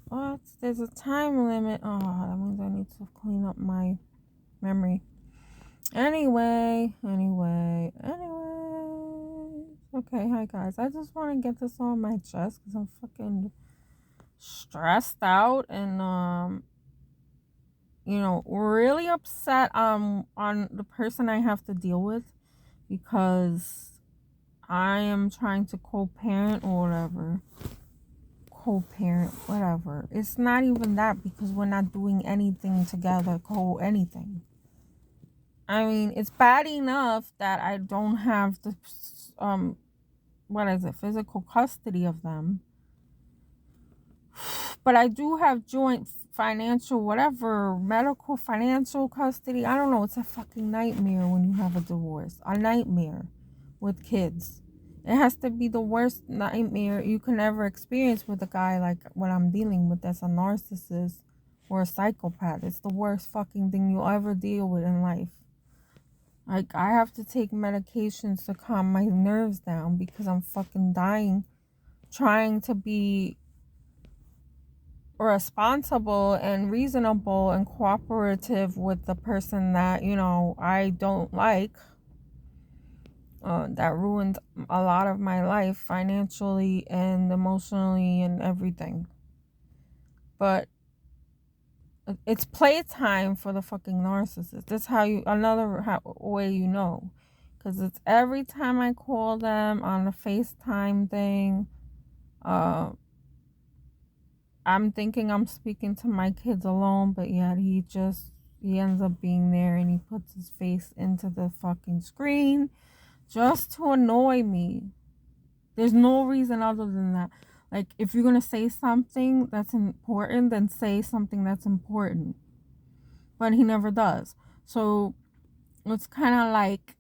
What? There's a time limit. Oh, that means I need to clean up my memory. Anyway. Okay, hi guys. I just want to get this on my chest because I'm fucking stressed out and really upset on the person I have to deal with because I am trying to co-parent or whatever. Co-parent, whatever. It's not even that because we're not doing anything together, anything. I mean, it's bad enough that I don't have the physical custody of them. But I do have joint financial, whatever, medical, financial custody. I don't know. It's a fucking nightmare when you have a divorce. A nightmare with kids. It has to be the worst nightmare you can ever experience with a guy like what I'm dealing with that's a narcissist or a psychopath. It's the worst fucking thing you'll ever deal with in life. Like, I have to take medications to calm my nerves down because I'm fucking dying trying to be responsible and reasonable and cooperative with the person that I don't like, that ruined a lot of my life financially and emotionally and everything. But it's playtime for the fucking narcissist. That's how way because it's every time I call them on the FaceTime thing, uh I'm thinking I'm speaking to my kids alone, but yet he ends up being there and he puts his face into the fucking screen just to annoy me. There's no reason other than that. Like, if you're gonna say something that's important, then say something that's important. But he never does. So it's kind of like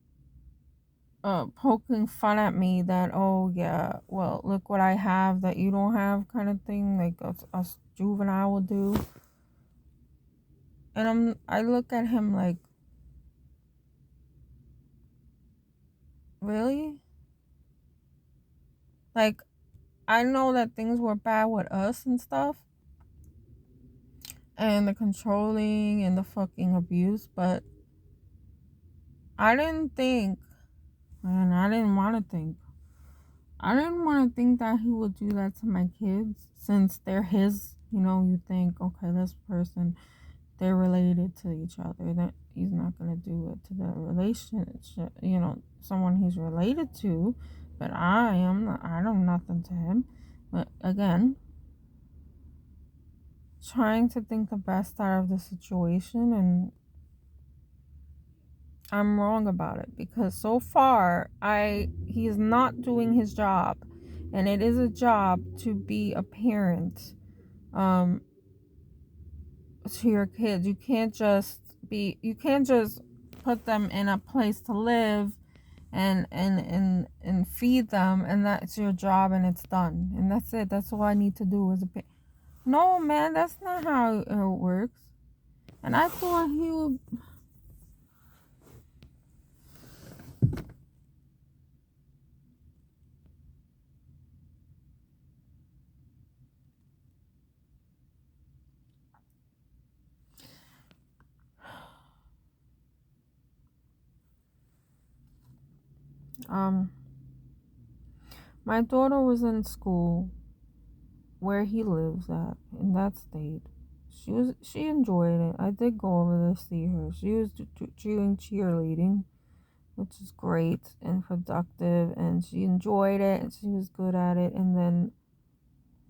poking fun at me that, oh yeah, well, look what I have that you don't have, kind of thing, like a juvenile will do. And I look at him like, really? Like, I know that things were bad with us and stuff, and the controlling and the fucking abuse, but I didn't think, and I didn't want to think. I didn't want to think that he would do that to my kids since they're his. You think, okay, this person, they're related to each other. That he's not gonna do it to the relationship. Someone he's related to, but I am not. I don't nothing to him. But again, trying to think the best out of the situation, and I'm wrong about it because so far he is not doing his job, and it is a job to be a parent to your kids. You can't just put them in a place to live and feed them, and that's your job and it's done and that's it. That's all I need to do as a parent. No, man, that's not how it works. And I thought he would. My daughter was in school where he lives at in that state. She enjoyed it. I did go over to see her. She was doing cheerleading, which is great and productive, and she enjoyed it and she was good at it. And then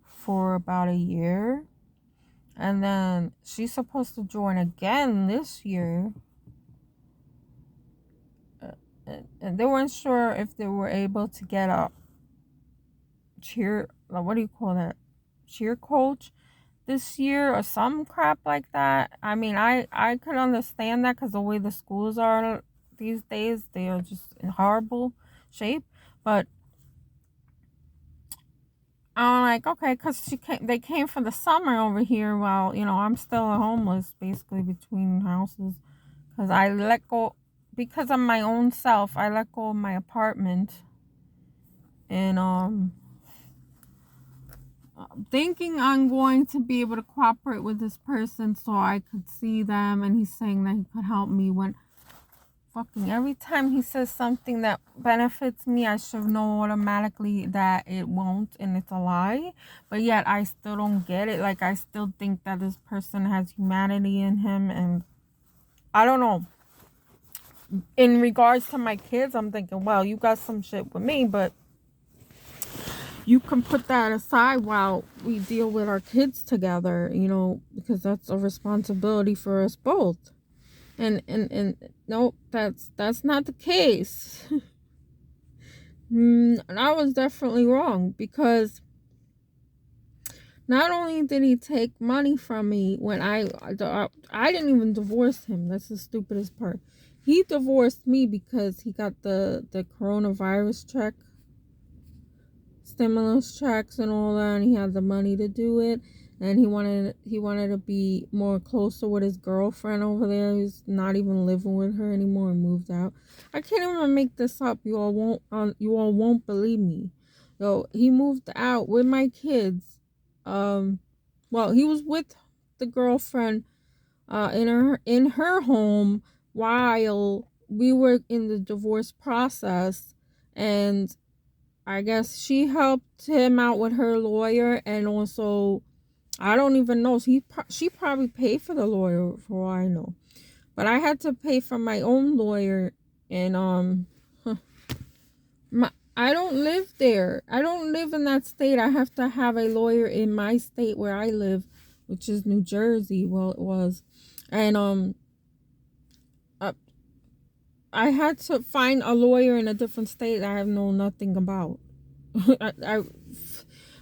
for about a year, and then she's supposed to join again this year. And they weren't sure if they were able to get a what do you call that, cheer coach this year or some crap like that. I mean, I could understand that because the way the schools are these days, they are just in horrible shape. But I'm like, okay, because they came for the summer over here while I'm still homeless, basically between houses, because I let go because of my own self. I let go of my apartment and thinking I'm going to be able to cooperate with this person so I could see them, and he's saying that he could help me when fucking every time he says something that benefits me, I should know automatically that it won't, and it's a lie. But yet I still don't get it. Like, I still think that this person has humanity in him, and I don't know. In regards to my kids, I'm thinking, well, you got some shit with me, but you can put that aside while we deal with our kids together, because that's a responsibility for us both. And no, that's not the case. I was definitely wrong, because not only did he take money from me when I didn't even divorce him. That's the stupidest part. He divorced me because he got the coronavirus check, stimulus checks and all that, and he had the money to do it, and he wanted to be more closer with his girlfriend over there. He's not even living with her anymore and moved out. I can't even make this up. You all won't believe me. So he moved out with my kids. Well, he was with the girlfriend in her home while we were in the divorce process, and I guess she helped him out with her lawyer, and also I don't even know. She probably paid for the lawyer for all I know, but I had to pay for my own lawyer, and I don't live there. I don't live in that state. I have to have a lawyer in my state where I live, which is New Jersey. Well, it was, and uh, I had to find a lawyer in a different state that I have known nothing about.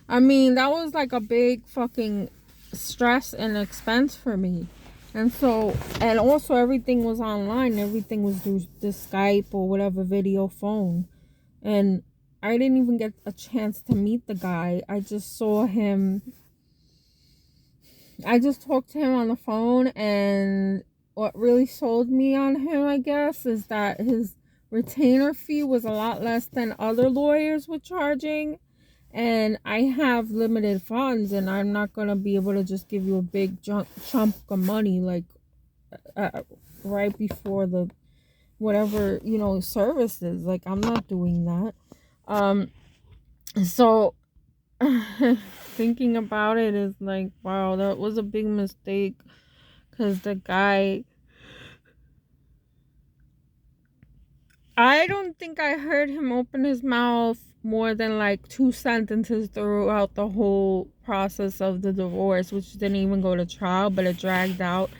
I mean, that was like a big fucking stress and expense for me. And so, and also everything was online. Everything was through the Skype or whatever video phone. And I didn't even get a chance to meet the guy. I just saw him. I just talked to him on the phone, and what really sold me on him, I guess, is that his retainer fee was a lot less than other lawyers were charging. And I have limited funds, and I'm not going to be able to just give you a big chunk of money, like, right before the whatever, services. Like, I'm not doing that. So thinking about it is like, wow, that was a big mistake, because the guy, I don't think I heard him open his mouth more than like 2 sentences throughout the whole process of the divorce, which didn't even go to trial, but it dragged out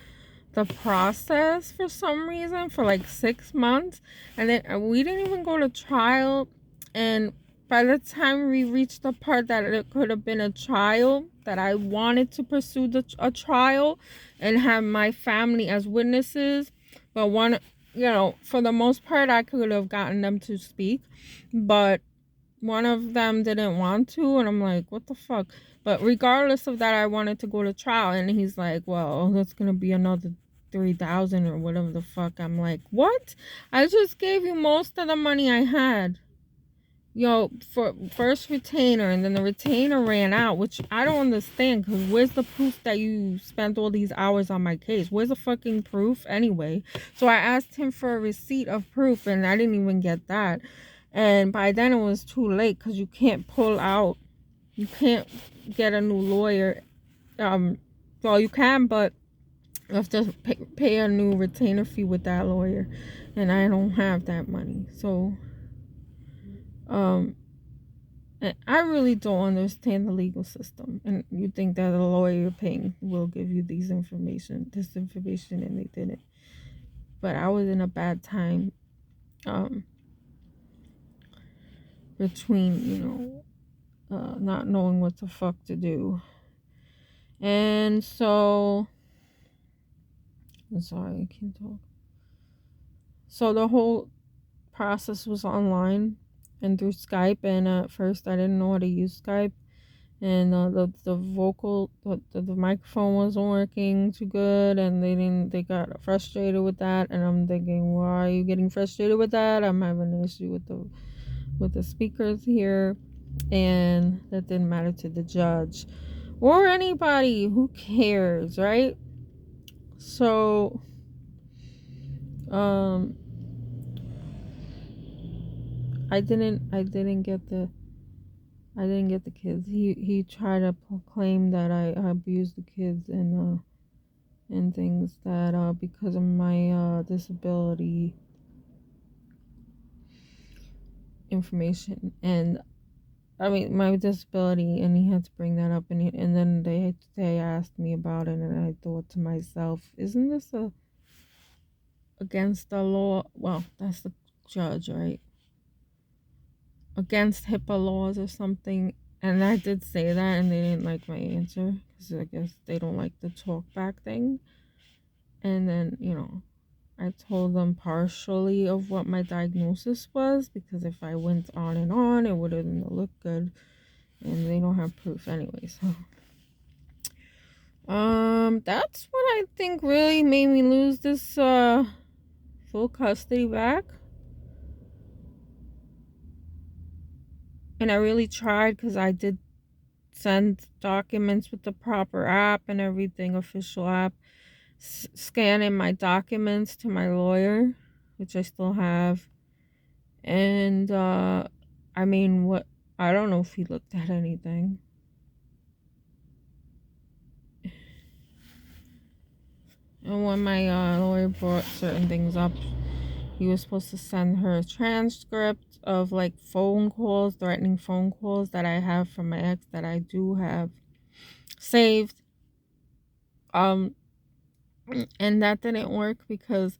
the process for some reason for like 6 months. And then we didn't even go to trial. And by the time we reached the part that it could have been a trial, that I wanted to pursue a trial and have my family as witnesses, but for the most part, I could have gotten them to speak, but one of them didn't want to, and I'm like, what the fuck? But regardless of that, I wanted to go to trial, and he's like, well, that's gonna be another 3,000 or whatever the fuck. I'm like, what? I just gave you most of the money I had. For first retainer, and then the retainer ran out, which I don't understand, because where's the proof that you spent all these hours on my case? Where's the fucking proof anyway? So I asked him for a receipt of proof, and I didn't even get that. And by then it was too late, because you can't pull out. You can't get a new lawyer. Well, you can, but you have to pay a new retainer fee with that lawyer, and I don't have that money. So I really don't understand the legal system, and you think that a lawyer you're paying will give you this information, and they didn't. But I was in a bad time between not knowing what the fuck to do. And so I'm sorry, I can't talk. So the whole process was online and through Skype, and at first I didn't know how to use Skype, and the microphone wasn't working too good, and they got frustrated with that, and I'm thinking, why are you getting frustrated with that? I'm having an issue with the speakers here. And that didn't matter to the judge or anybody. Who cares, right? So, um, I didn't get the kids. He tried to proclaim that I abused the kids and things that because of my disability information, and I mean my disability, and he had to bring that up, and then they asked me about it, and I thought to myself, isn't this against the law? Well, that's the judge, right? Against HIPAA laws or something. And I did say that, and they didn't like my answer because I guess they don't like the talk back thing. And then, I told them partially of what my diagnosis was, because if I went on and on, it wouldn't look good, and they don't have proof anyway. So, that's what I think really made me lose this full custody back. And I really tried, because I did send documents with the proper app and everything, official app, scanning my documents to my lawyer, which I still have. And I mean, I don't know if he looked at anything. And when my lawyer brought certain things up, he was supposed to send her a transcript of like phone calls, threatening phone calls that I have from my ex, that I do have saved. And that didn't work, because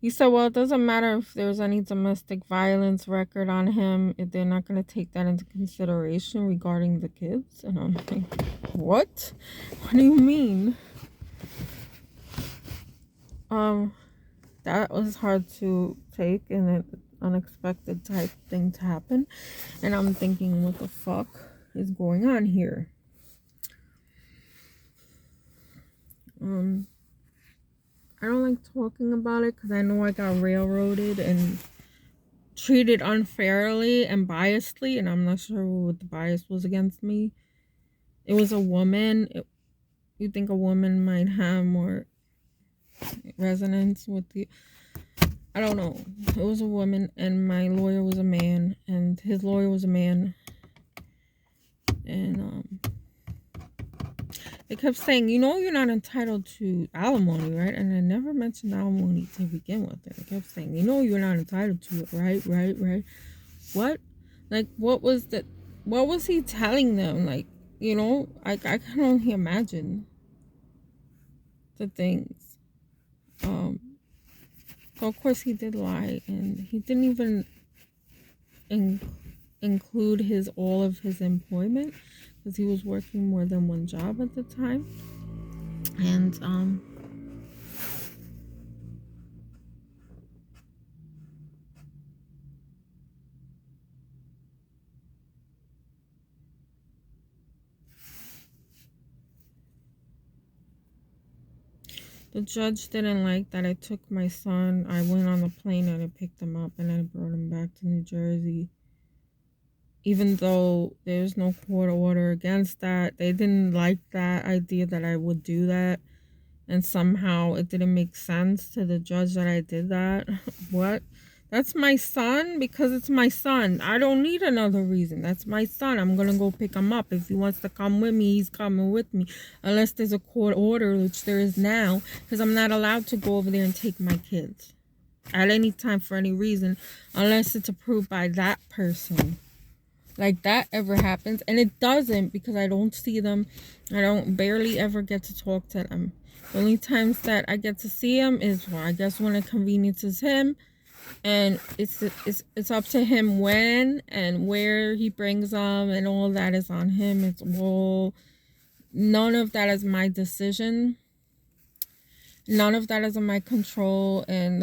he said, well, it doesn't matter if there's any domestic violence record on him, if they're not going to take that into consideration regarding the kids. And I'm like, what do you mean? That was hard to take, and an unexpected type thing to happen. And I'm thinking, what the fuck is going on here? I don't like talking about it, because I know I got railroaded and treated unfairly and biasedly, and I'm not sure what the bias was against me. It was a woman. You think a woman might have more resonance with you? I don't know. It was a woman, and my lawyer was a man, and his lawyer was a man, and they kept saying, you're not entitled to alimony, right? And I never mentioned alimony to begin with. They kept saying, you're not entitled to it, right? What? Like, what was he telling them? Like, I can only imagine the things. So of course he did lie, and he didn't even include all of his employment, because he was working more than one job at the time. And the judge didn't like that I took my son. I went on the plane and I picked him up and I brought him back to New Jersey. Even though there's no court order against that, they didn't like that idea that I would do that. And somehow it didn't make sense to the judge that I did that. What? That's my son, because it's my son. I don't need another reason. That's my son. I'm going to go pick him up. If he wants to come with me, he's coming with me. Unless there's a court order, which there is now, because I'm not allowed to go over there and take my kids at any time for any reason, unless it's approved by that person. Like, that ever happens. And it doesn't, because I don't see them. I don't barely ever get to talk to them. The only times that I get to see him is, well, I guess when it conveniences him. And it's up to him when and where he brings them, and all that is on him. None of that is my decision. None of that is in my control. And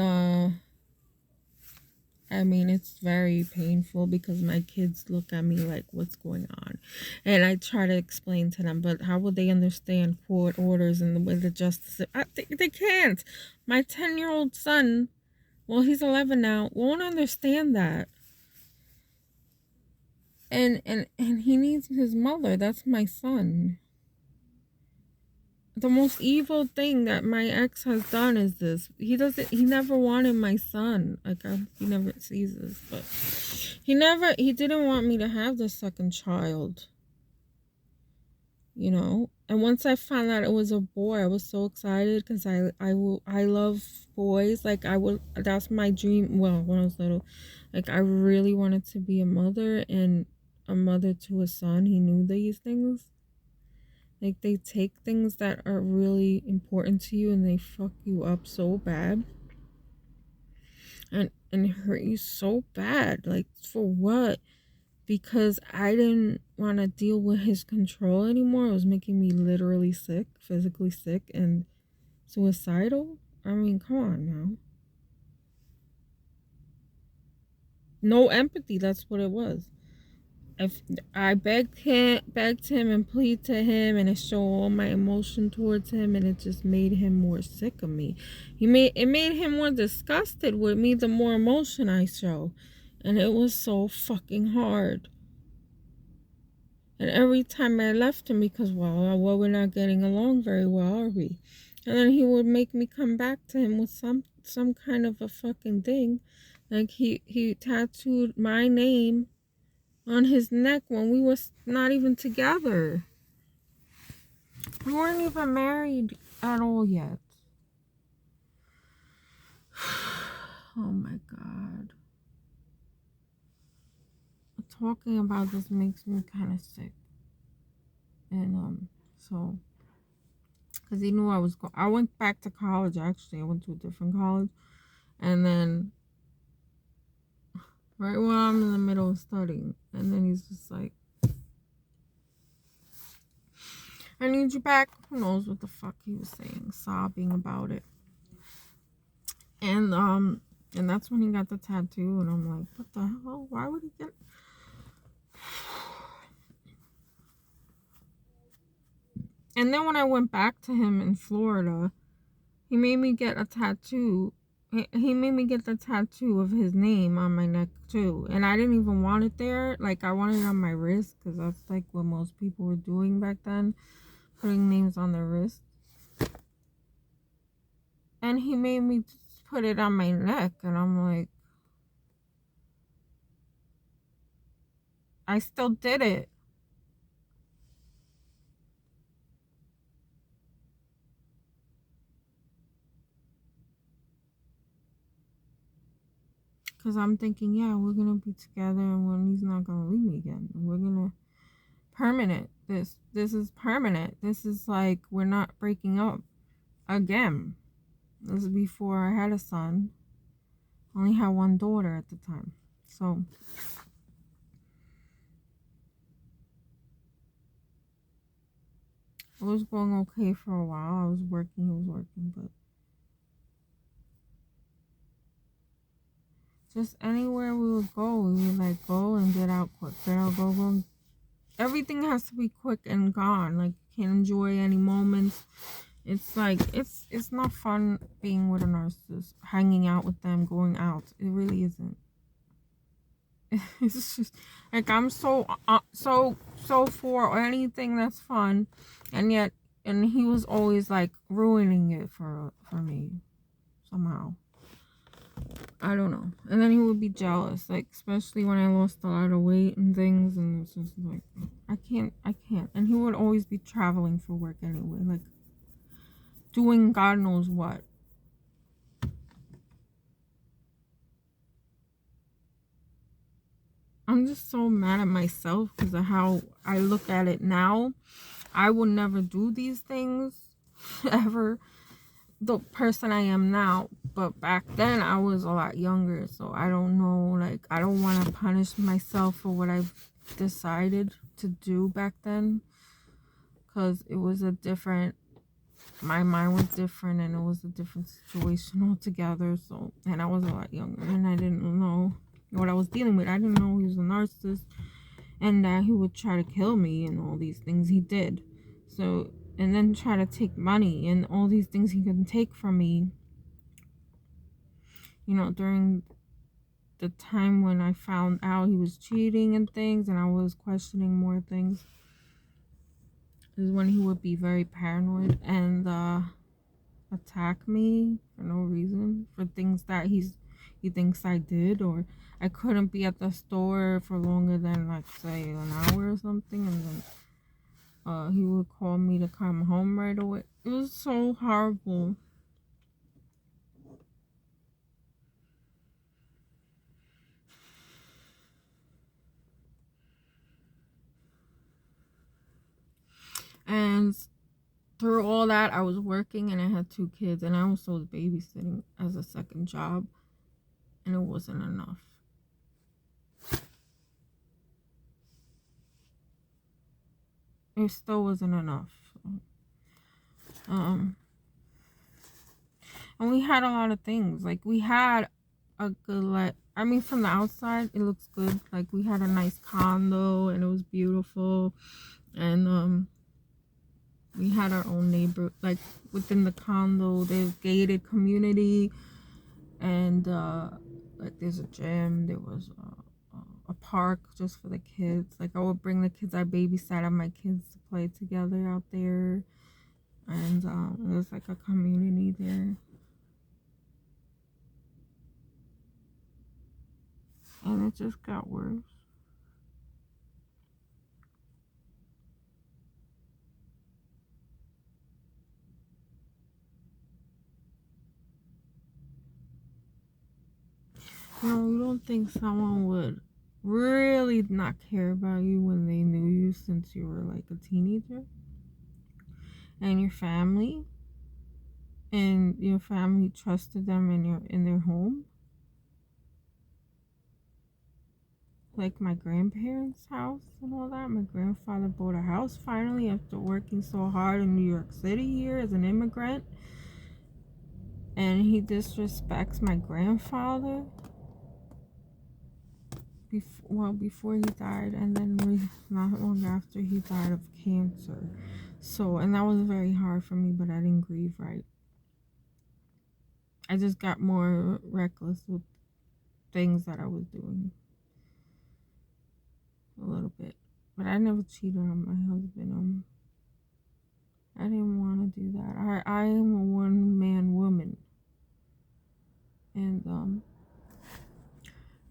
I mean, it's very painful, because my kids look at me like, what's going on? And I try to explain to them, but how would they understand court orders and the way the justice... They can't. My 10-year-old son, well, he's 11 now, won't understand that. And he needs his mother. That's my son. The most evil thing that my ex has done is this. He never wanted my son. He never sees this, but he didn't want me to have the second child, you know? And once I found out it was a boy, I was so excited because I love boys. Like, that's my dream. Well, when I was little, like, I really wanted to be a mother and a mother to a son. He knew these things. Like, they take things that are really important to you and they fuck you up so bad. And hurt you so bad. Like, for what? Because I didn't want to deal with his control anymore. It was making me literally sick, physically sick, and suicidal. I mean, come on now. No empathy, that's what it was. If I begged him and pleaded to him and I showed all my emotion towards him, and it just made him more sick of me. It made him more disgusted with me the more emotion I show. And it was so fucking hard. And every time I left him, because well, we're not getting along very well, are we? And then he would make me come back to him with some kind of a fucking thing. Like, he tattooed my name on his neck when we was not even together. We weren't even married at all yet. Oh my God. Talking about this makes me kind of sick. And so, because he knew I went back to college. Actually, I went to a different college, and then right while I'm in the middle of studying, and then he's just like, I need you back. Who knows what the fuck he was saying, sobbing about it. And that's when he got the tattoo, and I'm like, what the hell? Why would he get? And then when I went back to him in Florida, he made me get a tattoo. He made me get the tattoo of his name on my neck too, and I didn't even want it there. Like, I wanted it on my wrist because that's like what most people were doing back then, putting names on their wrist. And he made me put it on my neck, and I'm like, I still did it. Because I'm thinking, yeah, we're going to be together, and when he's not going to leave me again. We're going to permanent. This is permanent. This is like, we're not breaking up again. This is before I had a son. I only had one daughter at the time. So it was going okay for a while. I was working, but just anywhere we would go, we would like go and get out quick. Get out, go. Everything has to be quick and gone. Like, you can't enjoy any moments. It's like, it's not fun being with a narcissist, hanging out with them, going out. It really isn't. It's just like, I'm so for anything that's fun, and he was always like ruining it for me somehow. I don't know. And then he would be jealous, like, especially when I lost a lot of weight and things, and it's just like, I can't. And he would always be traveling for work anyway, like doing God knows what. I'm just so mad at myself because of how I look at it now. I would never do these things ever, the person I am now. But back then I was a lot younger, so I don't know. Like, I don't want to punish myself for what I've decided to do back then, because it was my mind was different, and it was a different situation altogether. So, and I was a lot younger, and I didn't know what I was dealing with. I didn't know he was a narcissist, and that he would try to kill me, and all these things he did. So, and then try to take money and all these things he can take from me, during the time when I found out he was cheating and things, and I was questioning more things, is when he would be very paranoid and attack me for no reason, for things that he thinks I did, or I couldn't be at the store for longer than, like, say, an hour or something, and then he would call me to come home right away. It was so horrible. And through all that, I was working and I had 2 kids, and I also was babysitting as a second job, and it wasn't enough. It still wasn't enough. And we had a lot of things. Like, we had a good, like, I mean, from the outside, it looks good. Like, we had a nice condo, and it was beautiful. And, we had our own neighbor, like, within the condo, there's gated community. And, like, there's a gym. There was a park just for the kids. Like, I would bring the kids. I babysat my kids to play together out there. And, it was like a community there. And it just got worse. You don't think someone would really not care about you when they knew you since you were like a teenager? And your family? And your family trusted them in their home? Like my grandparents' house and all that. My grandfather bought a house finally after working so hard in New York City here as an immigrant. And he disrespects my grandfather before he died, and then not long after he died of cancer. So, and that was very hard for me, but I didn't grieve right. I just got more reckless with things that I was doing a little bit. But I never cheated on my husband. I didn't want to do that. I am a one-man woman. And,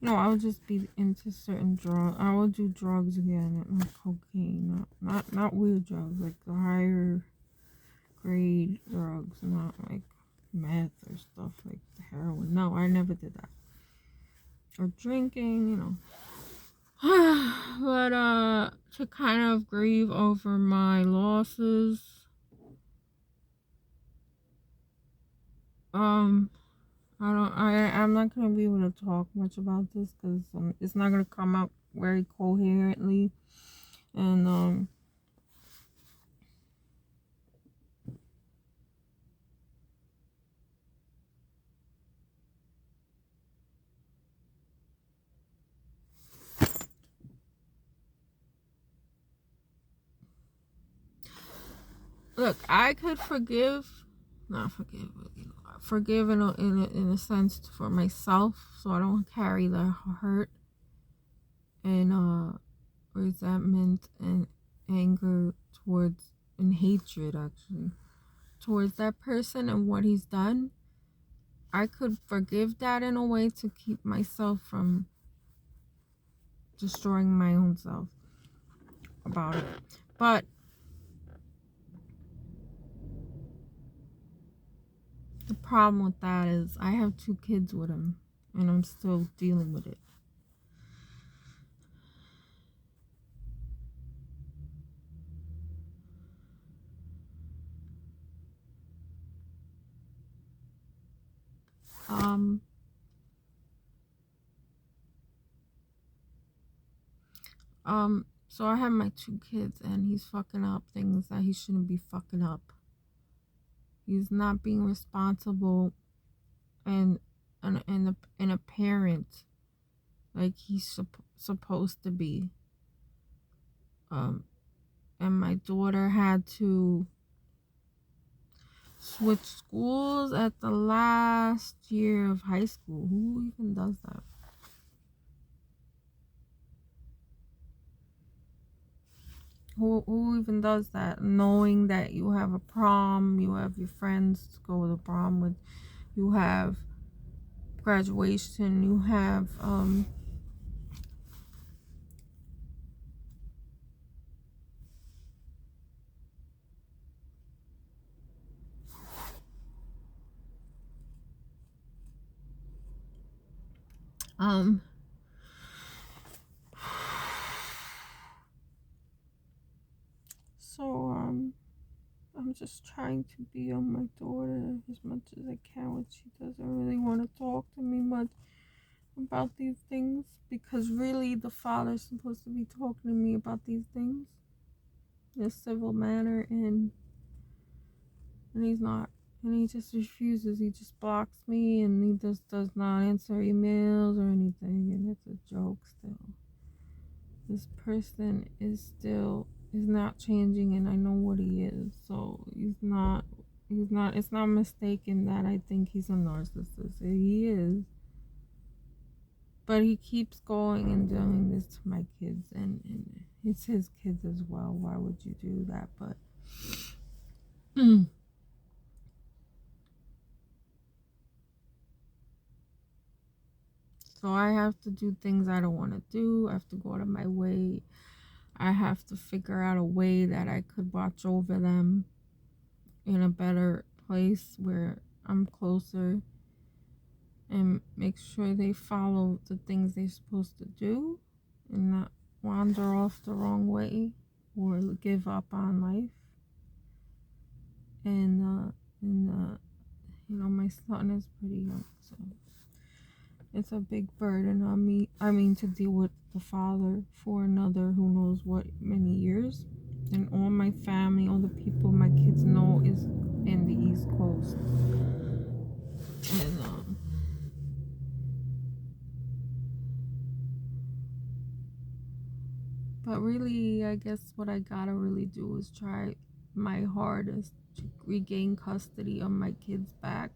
I would just be into certain drugs. I would do drugs again, like cocaine, not weird drugs, like the higher grade drugs, not like meth or stuff like heroin. No, I never did that. Or drinking, But to kind of grieve over my losses, I'm not gonna be able to talk much about this because it's not gonna come out very coherently, and look, I could not forgive, forgive in a sense for myself, so I don't carry the hurt and resentment and anger towards, and hatred actually towards that person and what he's done. I could forgive that in a way to keep myself from destroying my own self about it. But the problem with that is I have 2 kids with him and I'm still dealing with it. So I have my 2 kids and he's fucking up things that he shouldn't be fucking up. He's not being responsible and a parent like he's supposed to be. And my daughter had to switch schools at the last year of high school. Who even does that? Who even does that? Knowing that you have a prom, you have your friends to go to the prom with, you have graduation, you have um so I'm just trying to be on my daughter as much as I can when she doesn't really want to talk to me much about these things, because really the father's supposed to be talking to me about these things in a civil manner, and he's not. And he just refuses. He just blocks me, and he just does not answer emails or anything, and it's a joke still. This person is not changing, and I know what he is. So it's not mistaken that I think he's a narcissist. He is. But he keeps going and doing this to my kids, and it's his kids as well. Why would you do that? But so I have to do things I don't want to do. I have to go out of my way. I have to figure out a way that I could watch over them in a better place where I'm closer, and make sure they follow the things they're supposed to do and not wander off the wrong way or give up on life. And my son is pretty young, so it's a big burden on me. I mean, to deal with the father for another who knows what many years. And all my family, all the people my kids know is in the East Coast. And but really, I guess what I gotta really do is try my hardest to regain custody of my kids back,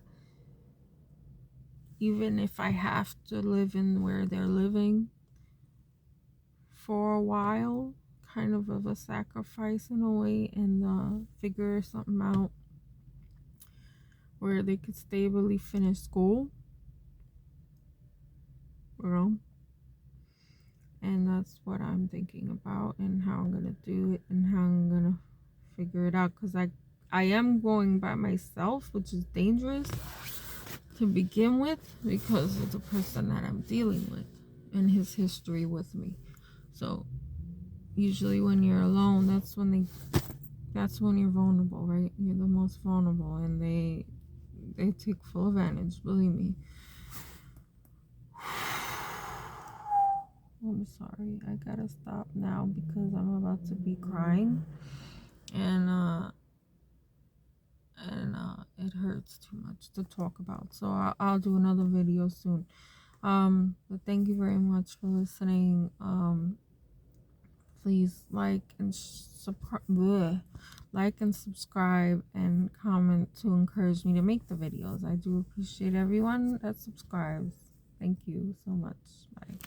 even if I have to live in where they're living for a while, kind of a sacrifice in a way, and figure something out where they could stably finish school, you know. And that's what I'm thinking about, and how I'm gonna do it, and how I'm gonna figure it out, because I am going by myself, which is dangerous to begin with because of the person that I'm dealing with and his history with me. So usually when you're alone, that's when you're vulnerable, right? You're the most vulnerable, and they take full advantage, believe me. I'm sorry, I gotta stop now because I'm about to be crying, and it hurts too much to talk about. So I'll do another video soon. But thank you very much for listening. Please like and subscribe and comment to encourage me to make the videos. I do appreciate everyone that subscribes. Thank you so much. Bye.